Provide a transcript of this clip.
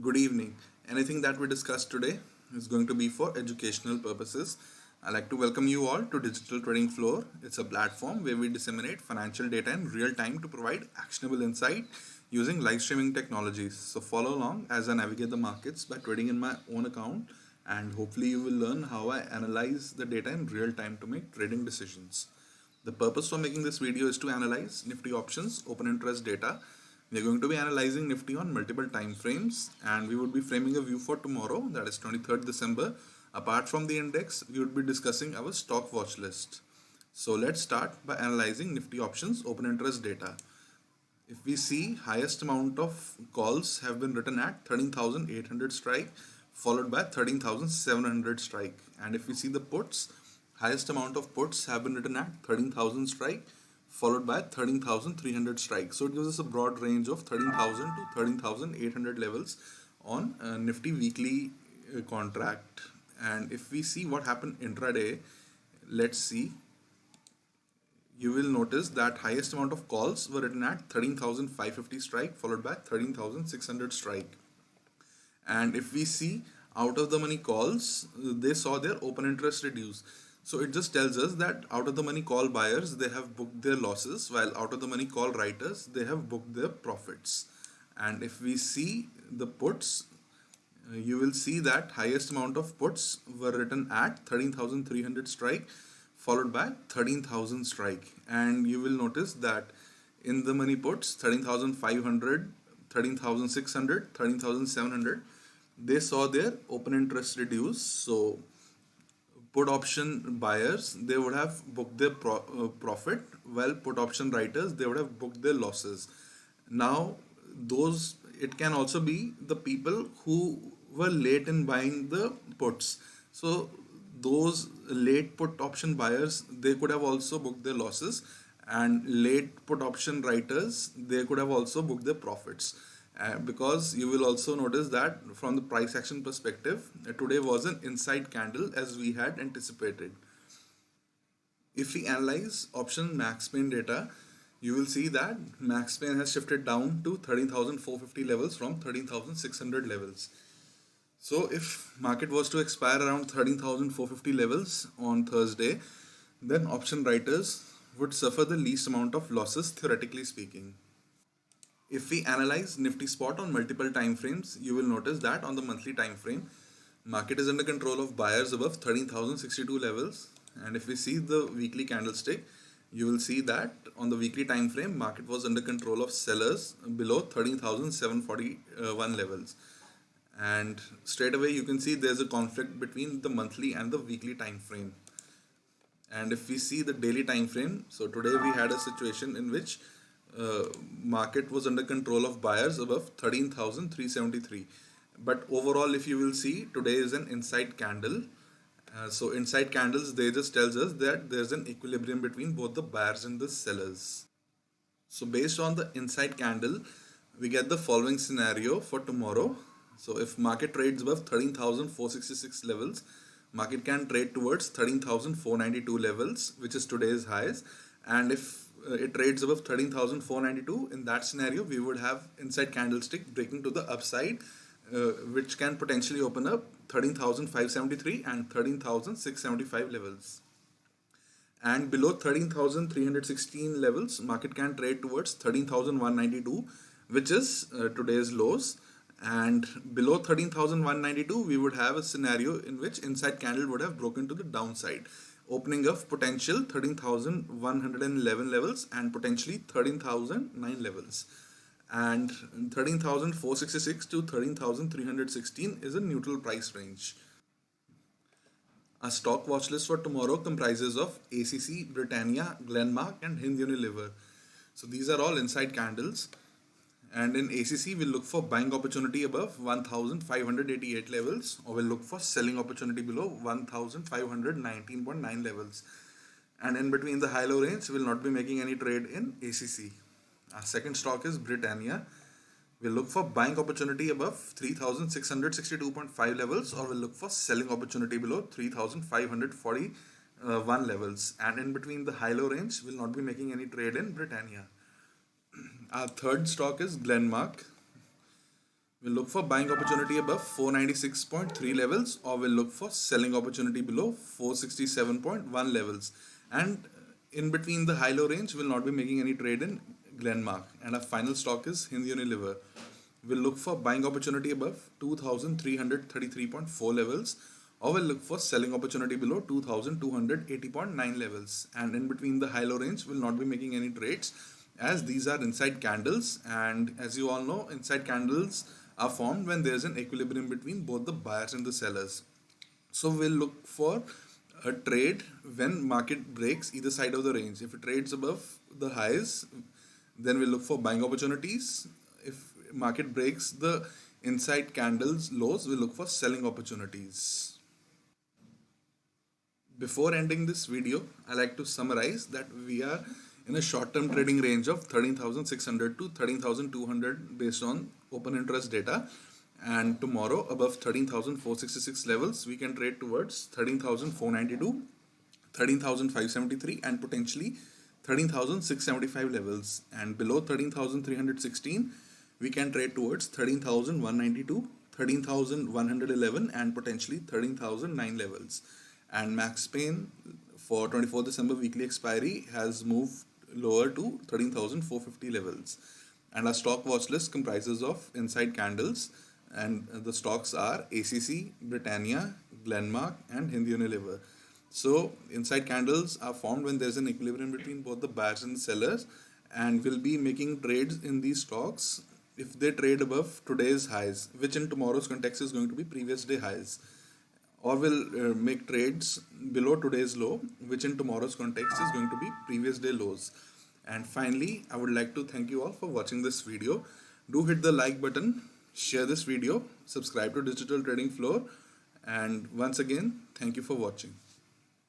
Good evening. Anything that we discuss today is going to be for educational purposes. I'd like to welcome you all to Digital Trading Floor. It's a platform where we disseminate financial data in real time to provide actionable insight using live streaming technologies. So follow along as I navigate the markets by trading in my own account, and hopefully you will learn how I analyze the data in real time to make trading decisions. The purpose for making this video is to analyze Nifty options open interest data. We are going to be analyzing Nifty on multiple time frames, and we would be framing a view for tomorrow, that is 23rd December. Apart from the index, we would be discussing our stock watch list. So let's start by analyzing Nifty options open interest data. If we see, highest amount of calls have been written at 13,800 strike, followed by 13,700 strike. And if we see the puts, highest amount of puts have been written at 13,000 strike, followed by 13,300 strike. So it gives us a broad range of 13,000 to 13,800 levels on Nifty weekly contract. And if we see what happened intraday, let's see, you will notice that highest amount of calls were written at 13,550 strike, followed by 13,600 strike. And if we see out of the money calls, they saw their open interest reduce. So it just tells us that out of the money call buyers, they have booked their losses, while out of the money call writers, they have booked their profits. And if we see the puts, you will see that highest amount of puts were written at 13,300 strike, followed by 13,000 strike. And you will notice that in the money puts, 13,500, 13,600, 13,700, they saw their open interest reduce. So put option buyers, they would have booked their profit, while put option writers, they would have booked their losses. Now those, it can also be the people who were late in buying the puts. So those late put option buyers, they could have also booked their losses, and late put option writers, they could have also booked their profits. Because you will also notice that from the price action perspective, today was an inside candle as we had anticipated. If we analyze option max pain data, you will see that max pain has shifted down to 13,450 levels from 13,600 levels. So if market was to expire around 13,450 levels on Thursday, then option writers would suffer the least amount of losses, theoretically speaking. If we analyze Nifty spot on multiple time frames, you will notice that on the monthly time frame, market is under control of buyers above 13,062 levels. And if we see the weekly candlestick, you will see that on the weekly time frame, market was under control of sellers below 13,741 levels. And straight away you can see there's a conflict between the monthly and the weekly time frame. And if we see the daily time frame, so today we had a situation in which market was under control of buyers above 13,373. But overall, if you will see, today is an inside candle. So inside candles, they just tells us that there's an equilibrium between both the buyers and the sellers. So based on the inside candle, we get the following scenario for tomorrow. So if market trades above 13,466 levels, market can trade towards 13,492 levels, which is today's highs. And if it trades above 13,492, in that scenario, we would have inside candlestick breaking to the upside, which can potentially open up 13,573 and 13,675 levels. And below 13,316 levels, market can trade towards 13,192, which is today's lows. And below 13,192, we would have a scenario in which inside candle would have broken to the downside, opening of potential 13,111 levels and potentially 13,009 levels. And 13,466 to 13,316 is a neutral price range. Our stock watch list for tomorrow comprises of ACC, Britannia, Glenmark, and Hind Unilever. So these are all inside candles. And in ACC, we'll look for buying opportunity above 1,588 levels, or we'll look for selling opportunity below 1,519.9 levels. And in between the high-low range, we'll not be making any trade in ACC. Our second stock is Britannia. We'll look for buying opportunity above 3,662.5 levels, or we'll look for selling opportunity below 3,541 levels. And in between the high-low range, we'll not be making any trade in Britannia. Our third stock is Glenmark. We'll look for buying opportunity above 496.3 levels, or we'll look for selling opportunity below 467.1 levels. And in between the high-low range, we'll not be making any trade in Glenmark. And our final stock is Hind Unilever. We'll look for buying opportunity above 2333.4 levels, or we'll look for selling opportunity below 2280.9 levels. And in between the high-low range, we'll not be making any trades, as these are inside candles, and as you all know, inside candles are formed when there's an equilibrium between both the buyers and the sellers. So we'll look for a trade when market breaks either side of the range. If it trades above the highs, then we'll look for buying opportunities. If market breaks the inside candles lows, we'll look for selling opportunities. Before ending this video, I like to summarize that we are in a short-term trading range of 13,600 to 13,200 based on open interest data, and tomorrow above 13,466 levels we can trade towards 13,492, 13,573 and potentially 13,675 levels, and below 13,316 we can trade towards 13,192, 13,111 and potentially 13,009 levels. And Max Pain for 24 December weekly expiry has moved lower to 13,450 levels. And our stock watch list comprises of inside candles, and the stocks are ACC, Britannia, Glenmark and Hind Unilever. So inside candles are formed when there's an equilibrium between both the buyers and the sellers, and we'll be making trades in these stocks if they trade above today's highs, which in tomorrow's context is going to be previous day highs, or will make trades below today's low, which in tomorrow's context is going to be previous day lows. And finally, I would like to thank you all for watching this video. Do hit the like button, share this video, subscribe to Digital Trading Floor, and once again, thank you for watching.